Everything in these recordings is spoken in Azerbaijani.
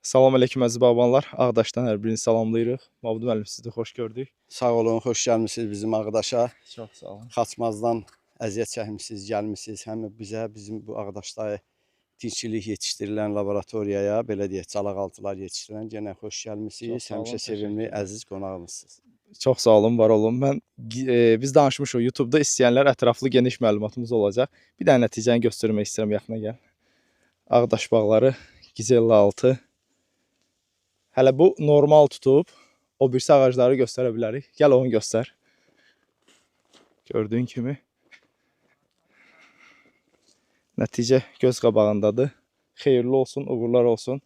Salam aleyküm əziz babanlar. Ağdaşdan hər birini salamlayırıq. Mavlud müəllim sizi xoş gördük. Sağ olun, xoş gəlmisiniz bizim Ağdaşa. Çox sağ olun. Xaçmazdan əziyyət çəkmisiniz, gəlmisiniz. Həm bizə, bizim bu Ağdaşda dinçilik yetişdirilən laboratoriyaya, belə deyək, calaqaltılar yetişdirilən yenə xoş gəlmisiniz. Həmişə sevimli, əziz qonağımızsınız. Çox sağ olun, var olun. Biz danışmışıq YouTube-da istəyənlər ətraflı geniş məlumatımız olacaq. Bir də nəticəni göstərmək istəyirəm, yaxına gəl. Ağdaş bağları Gizella 6. Hələ bu normal tutub, o birisi ağacları göstərə bilərik. Gəl onu göstər. Gördüyün kimi. Nəticə göz qabağındadır. Xeyirli olsun, uğurlar olsun.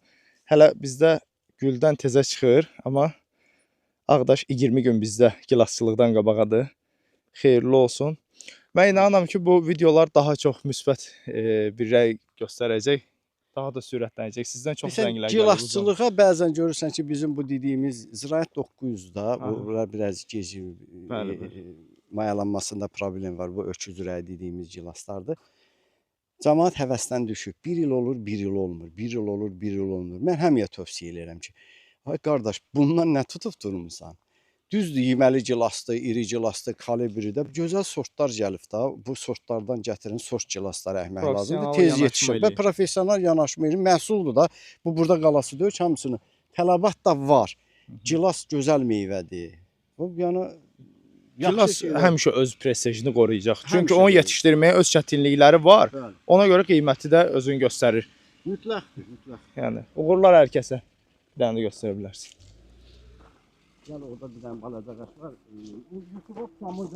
Hələ bizdə güldən tezə çıxır, amma Ağdaş 20 gün bizdə gilasçılıqdan qabağadır. Xeyirli olsun. Mən inanıram ki, bu videolar daha çox müsbət bir rəy göstərəcək. Daha da sürətlənəcək. Sizdən çox zənglər gəlir. Gilasçılığa bəzən görürsən ki, bizim bu dediyimiz Ziraət 900-da, bunlar biraz gecir, mayalanmasında problem var. Bu öküz ürəyi dediyimiz gilaslardır. Cəmaət həvəsdən düşüb. Bir il olur, bir il olmur. Bir il olur, bir il olmur. Mən həmiyə tövsiyə edirəm ki, ay qardaş, bundan nə tutub durmusan? Düzdür, yeməli gilasdır, iri gilasdır, kalibri də gözəl sortlar gəlib da. Bu sortlardan gətirin, sort gilasları əkmək lazımdır. Tez yetişir və professional yanaşma ilə məhsuldur da. Bu burada qalası deyil, hamısını. Tələbat da var. Gilas gözəl meyvədir. Bu yəni gilas həmişə öz prestijini qoruyacaq. Çünki onu yetişdirməyə öz çətinlikləri var. Ona görə qiyməti də özünü göstərir. Mütləqdir, mütləq. Yəni uğurlar hər kəsə. Bir dənə də göstərə bilərsin. Gəl orada bir dənə balaca qaş var.